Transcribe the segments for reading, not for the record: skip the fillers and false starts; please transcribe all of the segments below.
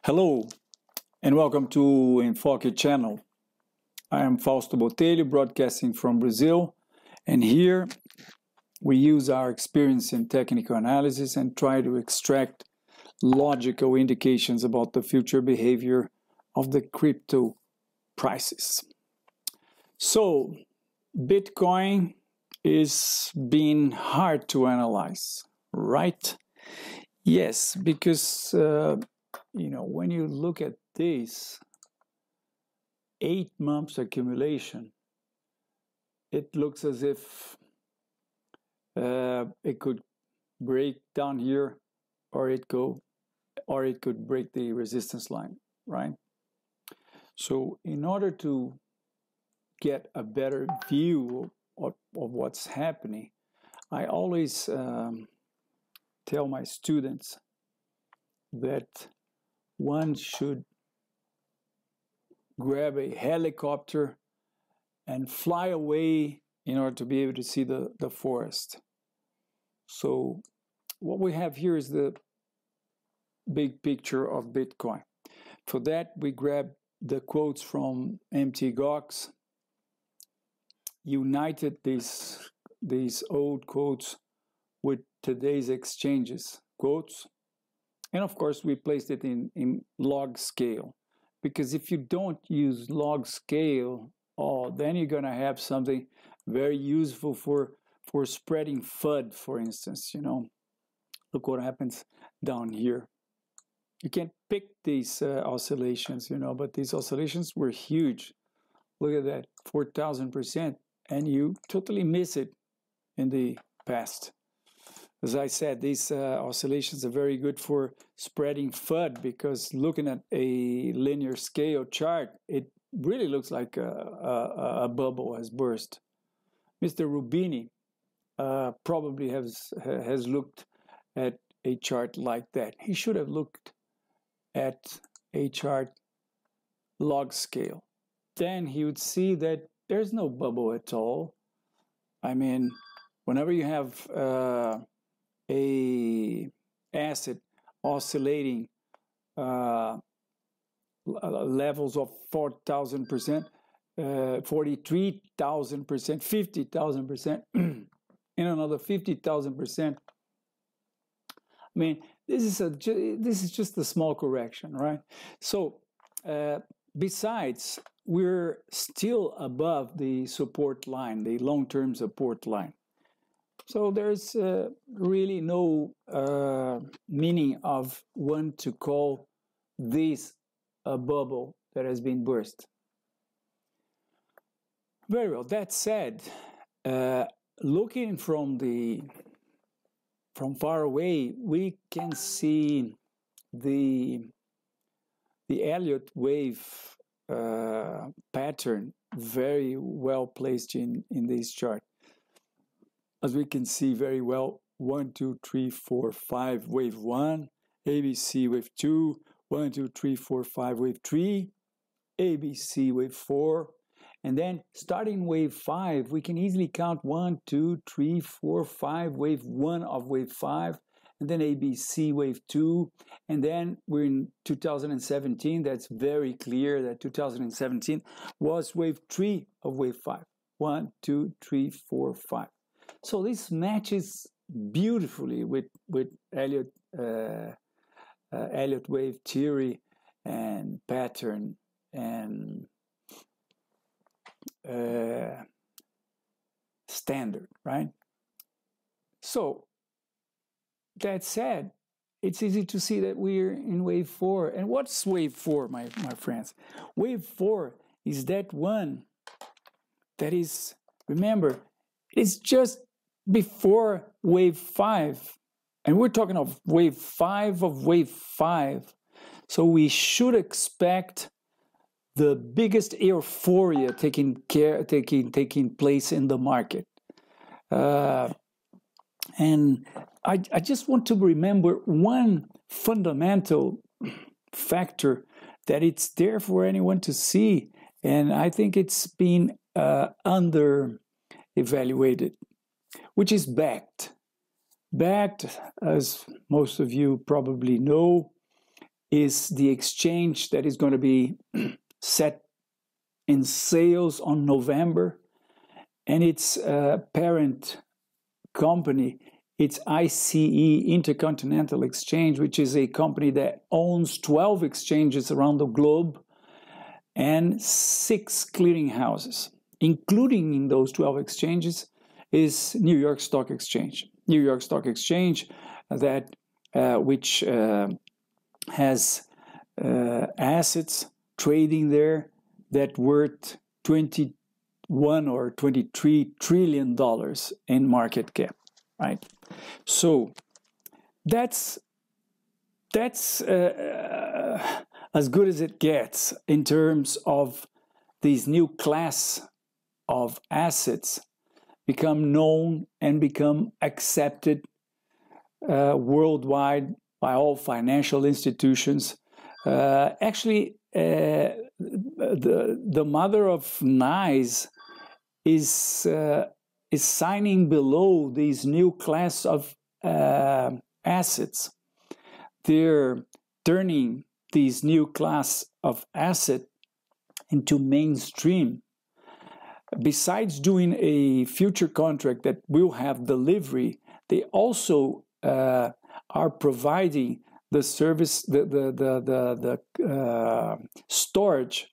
Hello and welcome to Enfoque channel. I am Fausto Botelho, broadcasting from Brazil, and here we use our experience in technical analysis and try to extract logical indications about the future behavior of the crypto prices. So, Bitcoin is being hard to analyze, right? Yes, because when you look at this 8 months accumulation, it looks as if it could break down here, or it could break the resistance line, right? So in order to get a better view of what's happening, I always tell my students that one should grab a helicopter and fly away in order to be able to see the forest. So what we have here is the big picture of Bitcoin. For that, we grab the quotes from Mt. Gox, united these old quotes with today's exchanges quotes, and of course we placed it in log scale, because if you don't use log scale, then you're going to have something very useful for spreading FUD, for instance. Look what happens down here. You can't pick these oscillations, but these oscillations were huge. Look at that, 4,000%, and you totally miss it in the past. As I said, these oscillations are very good for spreading FUD, because looking at a linear scale chart, it really looks like a bubble has burst. Mr. Rubini probably has looked at a chart like that. He should have looked at a chart log scale. Then he would see that there's no bubble at all. I mean, whenever you have a asset oscillating levels of 4,000%, 43,000%, 50,000%, and another 50,000%. I mean, this is just a small correction, right? So, besides, we're still above the support line, the long-term support line. So there's really no meaning of one to call this a bubble that has been burst. Very well. That said, looking from far away, we can see the Elliott Wave pattern very well placed in this chart. As we can see very well, 1, 2, 3, 4, 5, wave 1, ABC wave 2, 1, 2, 3, 4, 5, wave 3, ABC wave 4, and then starting wave 5, we can easily count 1, 2, 3, 4, 5, wave 1 of wave 5, and then ABC wave 2, and then we're in 2017. That's very clear that 2017 was wave 3 of wave 5. 1, 2, 3, 4, 5. So this matches beautifully with Elliott Wave Theory and pattern and standard, right? So that said, it's easy to see that we're in wave 4. And what's wave 4, my friends? Wave 4 is that one that is, remember, it's just before wave 5. And we're talking of wave 5 of wave 5. So we should expect the biggest euphoria taking place in the market. And I just want to remember one fundamental factor that it's there for anyone to see. And I think it's been under evaluated, which is backed. Backed, as most of you probably know, is the exchange that is going to be set in sales on November, and its parent company, it's ICE, Intercontinental Exchange, which is a company that owns 12 exchanges around the globe and 6 clearing houses. Including in those 12 exchanges is New York Stock Exchange. New York Stock Exchange, which has assets trading there that worth $21 or $23 trillion in market cap, right? So that's as good as it gets in terms of these new class of assets become known and become accepted worldwide by all financial institutions. Actually, the mother of NICE is signing below these new class of assets. They're turning these new class of asset into mainstream. Besides doing a future contract that will have delivery, they also are providing the service, the storage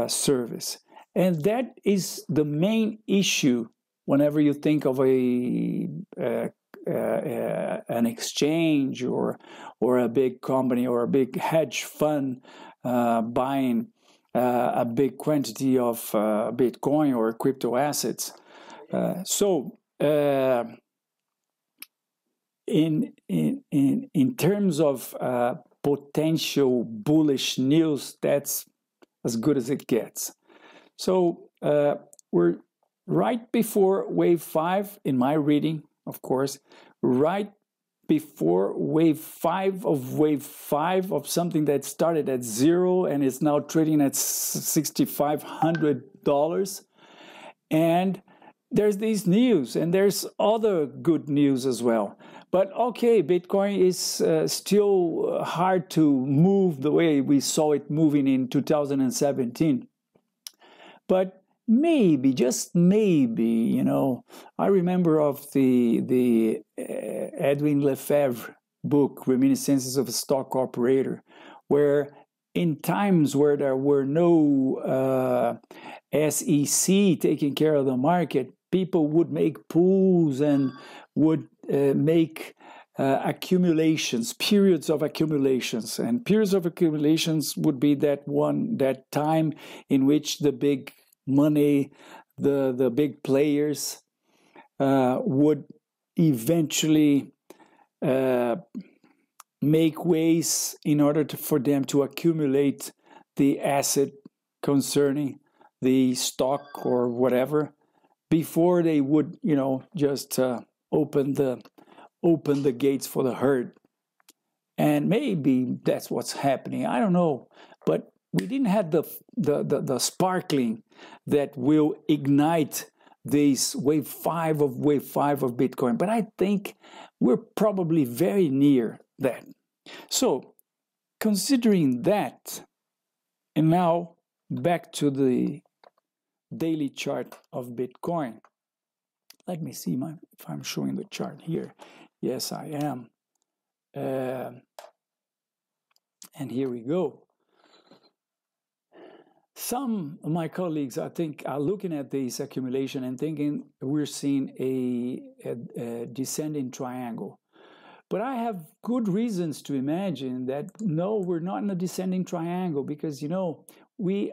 service, and that is the main issue whenever you think of an exchange or a big company or a big hedge fund buying a big quantity of Bitcoin or crypto assets. In terms of potential bullish news, that's as good as it gets. So we're right before wave 5 in my reading, of course, right before wave 5 of something that started at 0 and is now trading at $6,500. And there's these news, and there's other good news as well. But okay, Bitcoin is still hard to move the way we saw it moving in 2017. But maybe, just maybe, you know, I remember of the Edwin Lefebvre book, Reminiscences of a Stock Operator, where in times where there were no SEC taking care of the market, people would make pools and would make accumulations, periods of accumulations. And periods of accumulations would be that time in which the big money, the big players would eventually make ways in order for them to accumulate the asset concerning the stock or whatever before they would, you know, just open the gates for the herd. And maybe that's what's happening. I don't know, but we didn't have the sparkling that will ignite this wave 5 of Bitcoin. But I think we're probably very near that. So considering that, and now back to the daily chart of Bitcoin. Let me see if I'm showing the chart here. Yes, I am. And here we go. Some of my colleagues, I think, are looking at this accumulation and thinking we're seeing a descending triangle. But I have good reasons to imagine that, no, we're not in a descending triangle because, you know,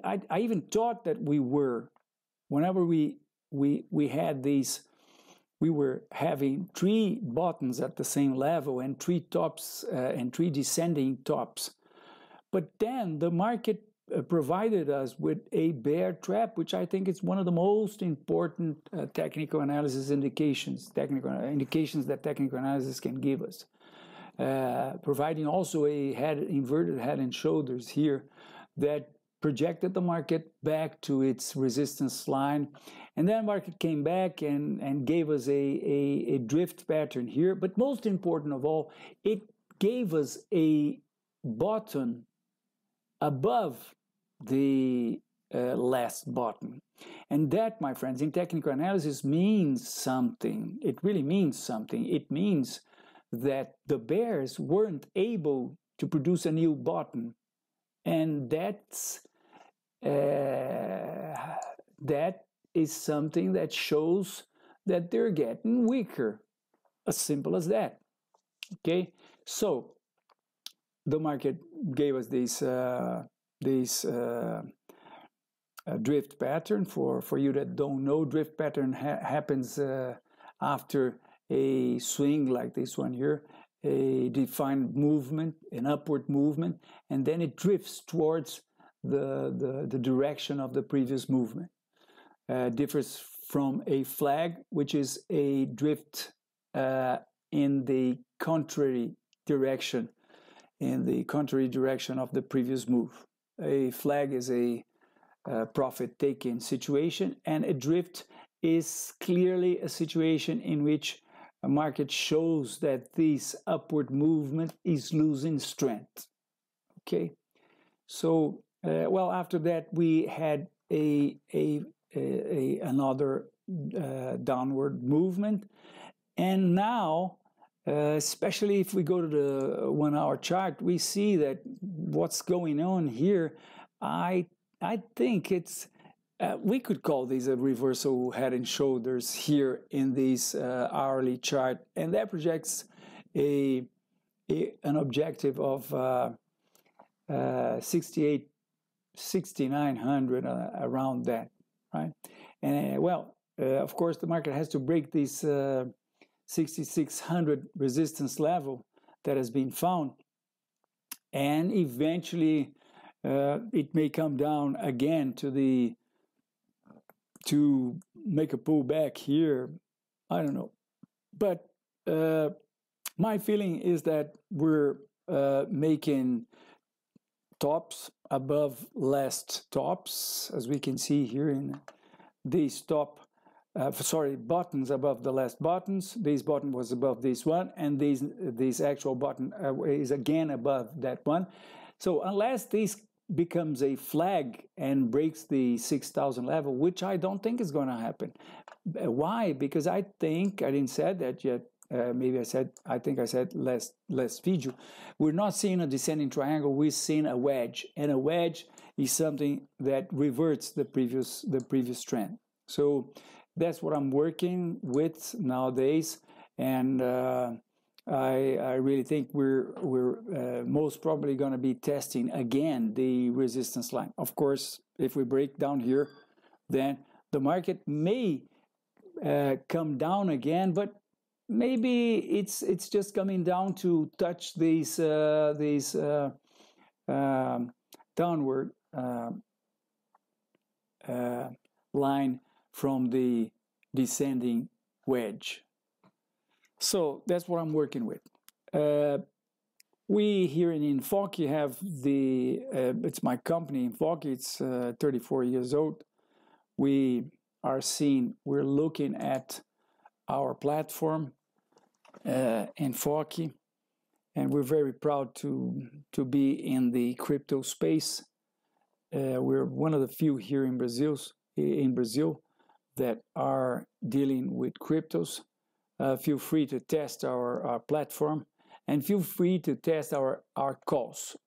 I even thought that we were. Whenever we had these, we were having 3 bottoms at the same level and 3 tops and 3 descending tops. But then the market provided us with a bear trap, which I think is one of the most important technical analysis indications that technical analysis can give us. Providing also a inverted head and shoulders here that projected the market back to its resistance line, and then market came back and gave us a drift pattern here. But most important of all, it gave us a bottom above the last bottom. And that, my friends, in technical analysis means something. It really means something. It means that the bears weren't able to produce a new bottom. And that is something that shows that they're getting weaker. As simple as that. Okay, so the market gave us this drift pattern. For you that don't know, drift pattern happens after a swing like this one here, a defined movement, an upward movement, and then it drifts towards the direction of the previous movement. Differs from a flag, which is a drift in the contrary direction, of the previous move. A flag is a profit-taking situation, and a drift is clearly a situation in which a market shows that this upward movement is losing strength. Okay, so well, after that we had another downward movement, and now especially if we go to the 1 hour chart, we see that what's going on here, I think it's we could call these a reversal head and shoulders here in this hourly chart, and that projects an objective of 6,900 around that, right? And well, of course, the market has to break this 6,600 resistance level that has been found, and eventually it may come down again to make a pullback here. I don't know, but my feeling is that we're making tops above last tops, as we can see here in this buttons above the last buttons. This button was above this one, and this actual button is again above that one. So unless this becomes a flag and breaks the 6,000 level, which I don't think is going to happen. Why? Because I think, I didn't say that yet, maybe I think I said last video, we're not seeing a descending triangle, we're seeing a wedge, and a wedge is something that reverts the previous trend. So that's what I'm working with nowadays, and I really think we're most probably going to be testing again the resistance line. Of course, if we break down here, then the market may come down again, but maybe it's just coming down to touch these downward line from the descending wedge. So that's what I'm working with. We here in Enfoque have it's my company, Enfoque. It's 34 years old. We're looking at our platform, Enfoque, and we're very proud to be in the crypto space. We're one of the few here in Brazil that are dealing with cryptos. Feel free to test our platform, and feel free to test our calls.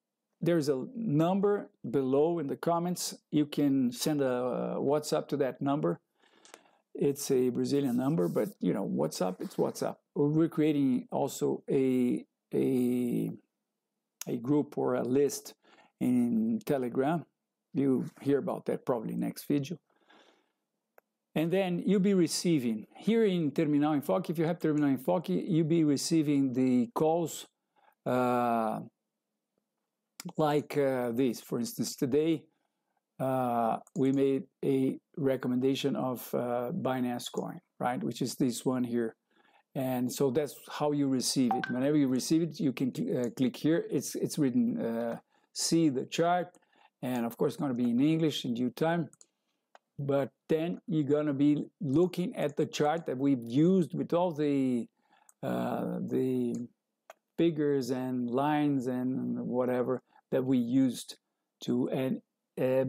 There's a number below in the comments. You can send a WhatsApp to that number. It's a Brazilian number, but you know, WhatsApp, it's WhatsApp. We're creating also a group or a list in Telegram. You hear about that probably next video. And then you'll be receiving, here in Terminal Enfoque, if you have Terminal Enfoque, you'll be receiving the calls like this. For instance, today we made a recommendation of Binance Coin, right, which is this one here. And so that's how you receive it. Whenever you receive it, you can click here. It's written, see the chart, and of course it's going to be in English in due time. But then you're going to be looking at the chart that we've used with all the figures and lines and whatever that we used to. And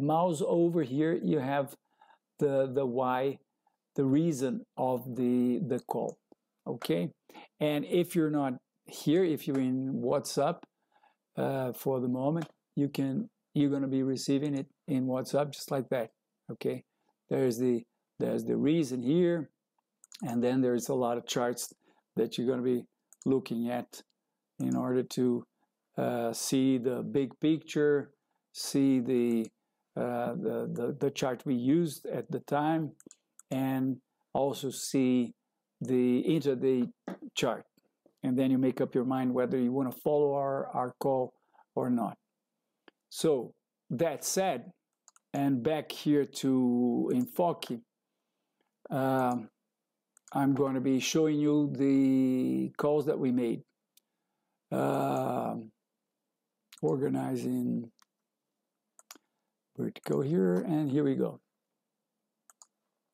mouse over here, you have the why, the reason of the call. Okay, and if you're not here, if you're in WhatsApp for the moment, you're going to be receiving it in WhatsApp just like that. Okay, there's the reason here, and then there's a lot of charts that you're going to be looking at in order to see the big picture, see the chart we used at the time, and also see the intraday chart. And then you make up your mind whether you want to follow our call or not. So that said, and back here to Enfoque, I'm going to be showing you the calls that we made. Organizing vertical here, and here we go.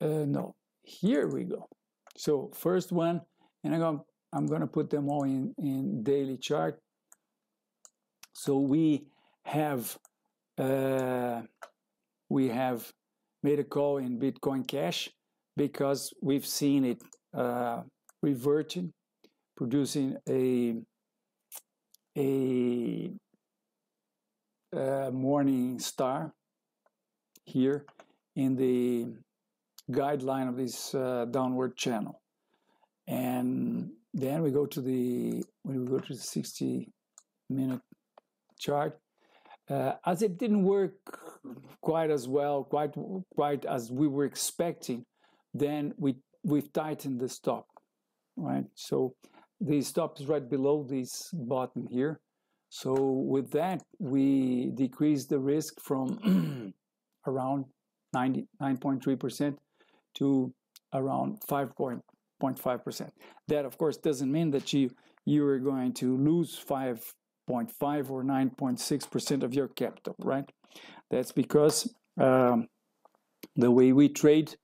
No, here we go. So first one, and I'm going to put them all in daily chart. So we have made a call in Bitcoin Cash because we've seen it reverting, producing a morning star here in the guideline of this downward channel. And then we go to the 60-minute chart. As it didn't work quite as well, quite as we were expecting, then we've tightened the stop, right? So the stop is right below this button here. So with that, we decreased the risk from around 9.3% to around 5.5%. That, of course, doesn't mean that you are going to lose 5.5 or 9.6% of your capital, right? That's because the way we trade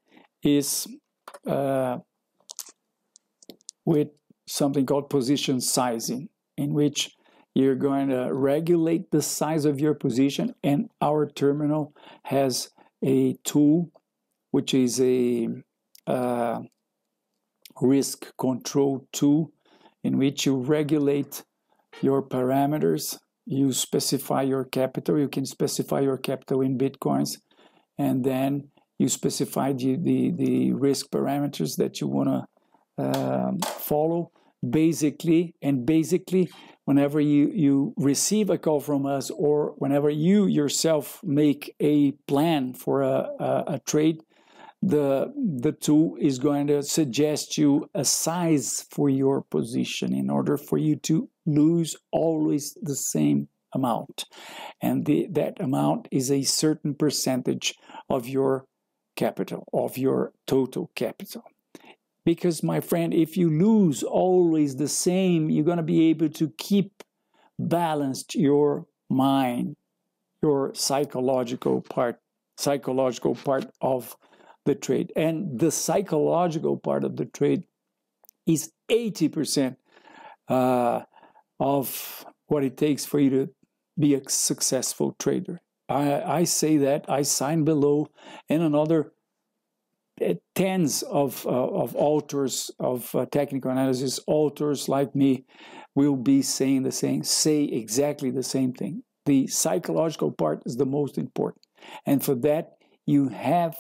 is with something called position sizing, in which you're going to regulate the size of your position, and our terminal has a tool which is a risk control tool, in which you regulate your parameters. You specify your capital. You can specify your capital in Bitcoins, and then you specify the risk parameters that you want to follow. Basically, whenever you receive a call from us, or whenever you yourself make a plan for a trade, the tool is going to suggest you a size for your position in order for you to lose always the same amount. And that amount is a certain percentage of your capital, of your total capital. Because, my friend, if you lose always the same, you're going to be able to keep balanced your mind, your psychological part of the trade. And the psychological part of the trade is 80% of what it takes for you to be a successful trader. I say that, I sign below, and another tens of authors of technical analysis, authors like me, will be saying say exactly the same thing. The psychological part is the most important. And for that, you have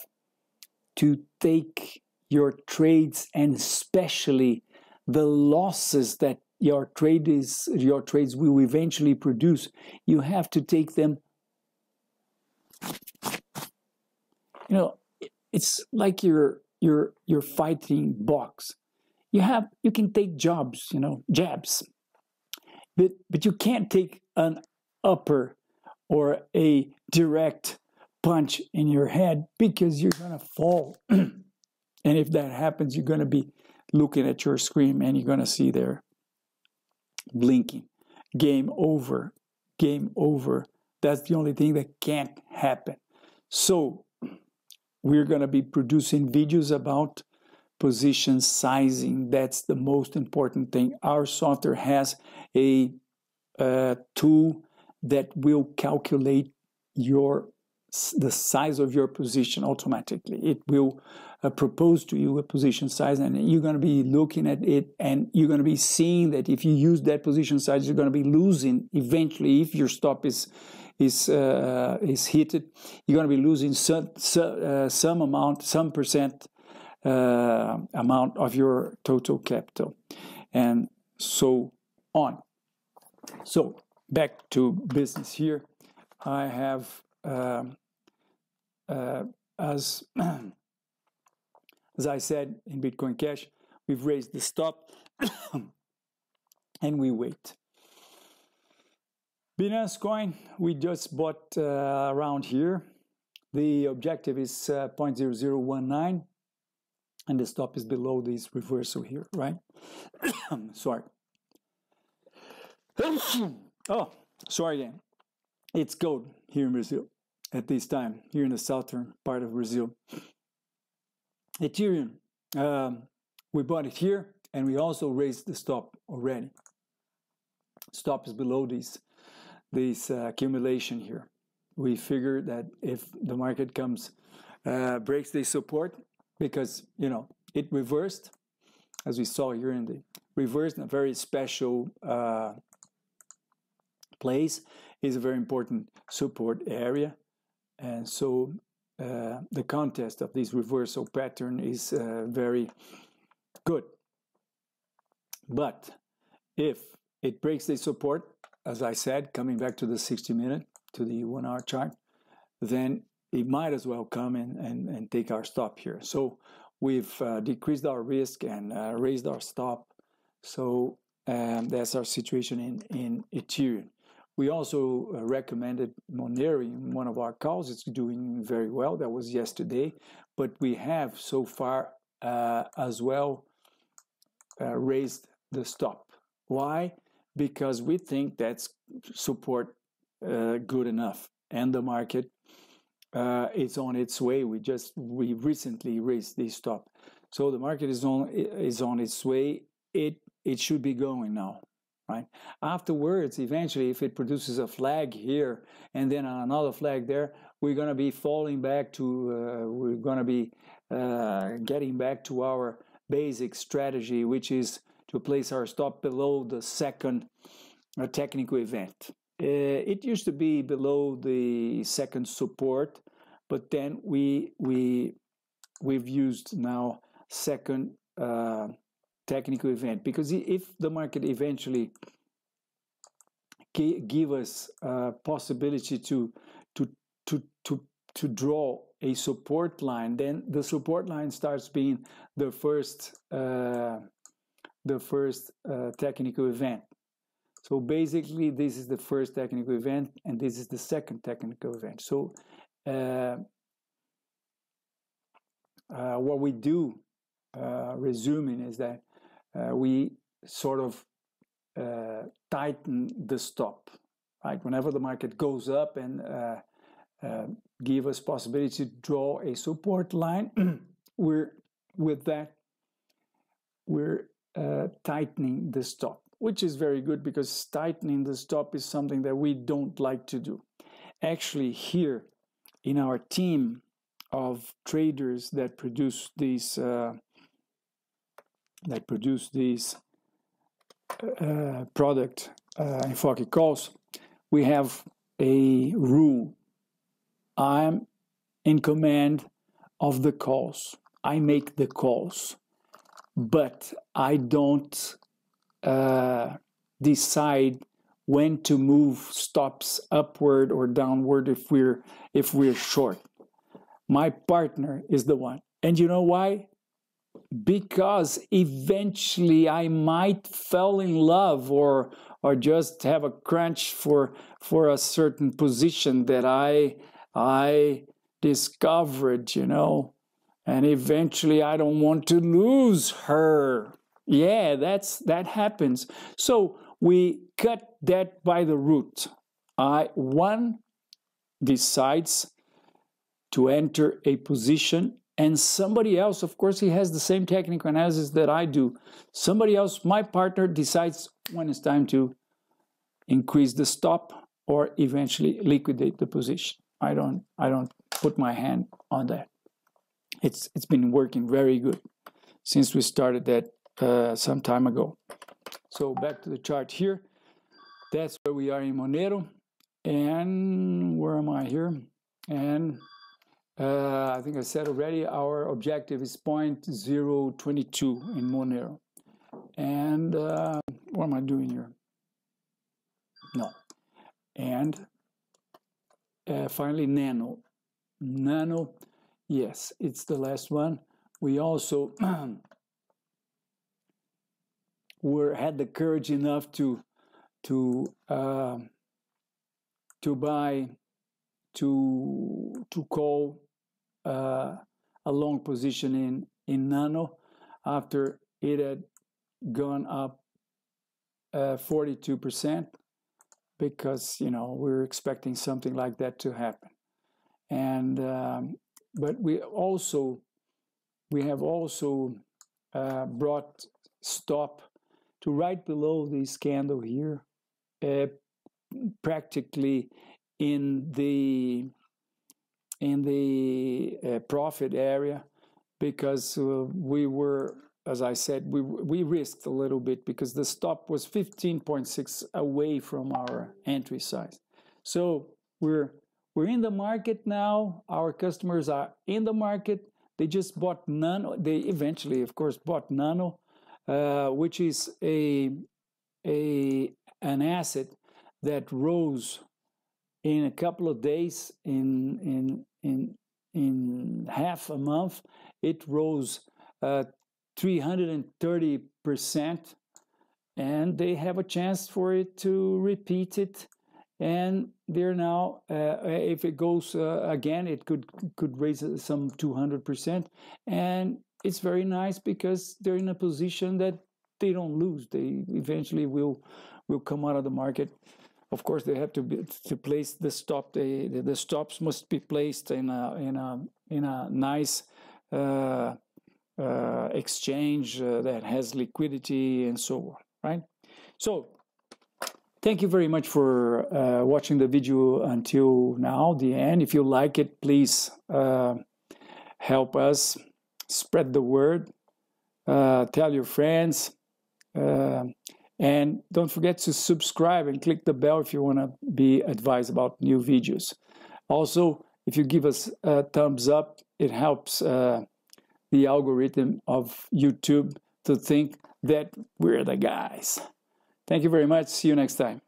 to take your trades, and especially the losses that your trades will eventually produce, you have to take them. It's like you're fighting box. You can take jabs, but you can't take an upper or a direct punch in your head, because you're gonna fall. And if that happens, you're gonna be looking at your screen and you're gonna see there blinking, game over, game over. That's the only thing that can't happen. So we're going to be producing videos about position sizing. That's the most important thing. Our software has a tool that will calculate the size of your position automatically. It will propose to you a position size, and you're going to be looking at it, and you're going to be seeing that if you use that position size, you're going to be losing eventually. If your stop is hit, you're going to be losing some percent amount of your total capital, and so on. So back to business here. I have as I said in Bitcoin Cash, we've raised the stop and we wait. Binance Coin, we just bought around here. The objective is 0.0019 and the stop is below this reversal here, right? Sorry. Oh, sorry again. It's cold here in Brazil at this time, here in the southern part of Brazil. Ethereum, we bought it here, and we also raised the stop already. Stop is below this accumulation here. We figure that if the market comes, breaks the support, because, you know, it reversed, as we saw here in the reversed in a very special place, is a very important support area. And so the contest of this reversal pattern is very good. But if it breaks the support, as I said, coming back to the 60-minute, to the 1 hour chart, then it might as well come in and take our stop here. So we've decreased our risk and raised our stop. So that's our situation in Ethereum. We also recommended Monero in one of our calls. It's doing very well. That was yesterday. But we have so far as well raised the stop. Why? Because we think that's support good enough. And the market is on its way. We recently raised the stop. So the market is on its way. It should be going now. Right. Afterwards, eventually, if it produces a flag here and then another flag there, we're going to be falling back to, we're going to be getting back to our basic strategy, which is to place our stop below the second technical event. It used to be below the second support, but then we've used now second technical event, because if the market eventually give us a possibility to draw a support line, then the support line starts being the first technical event. So basically, this is the first technical event, and this is the second technical event. So what we do, resuming, is that we sort of tighten the stop, right? Whenever the market goes up and give us possibility to draw a support line, we're tightening the stop, which is very good, because tightening the stop is something that we don't like to do. Actually, here in our team of traders that produce these product Enfoque calls, we have a rule. I'm in command of the calls. I make the calls, but I don't decide when to move stops upward or downward if we're short. My partner is the one. And you know why? Because eventually I might fall in love or just have a crunch for a certain position that I discovered, you know, and eventually I don't want to lose her. Yeah, that happens. So we cut that by the root. One decides to enter a position and somebody else, of course, he has the same technical analysis that I do. Somebody else, my partner, decides when it's time to increase the stop or eventually liquidate the position. I don't put my hand on that. It's been working very good since we started that some time ago. So back to the chart here. That's where we are in Monero. And where am I here? And I think I said already, our objective is 0.022 in Monero. And what am I doing here? No. And finally, Nano. Nano, yes, it's the last one. We also had the courage enough to call a long position in Nano after it had gone up 42%, because we're expecting something like that to happen. And but we have also brought stop to right below this candle here, practically in the profit area, because we were, as I said, we risked a little bit because the stop was 15.6 away from our entry size. So we're in the market now. Our customers are in the market. They just bought Nano. They eventually, of course, bought Nano, which is an asset that rose in a couple of days, in half a month. It rose 330%, and they have a chance for it to repeat it. And they're now, if it goes again, it could raise some 200%. And it's very nice because they're in a position that they don't lose. They eventually will come out of the market. Of course, they have to place the stop. The stops must be placed in a nice exchange that has liquidity and so on, right? So thank you very much for watching the video until now, the end. If you like it, please help us spread the word, tell your friends, and don't forget to subscribe and click the bell if you want to be advised about new videos. Also, if you give us a thumbs up, it helps the algorithm of YouTube to think that we're the guys. Thank you very much. See you next time.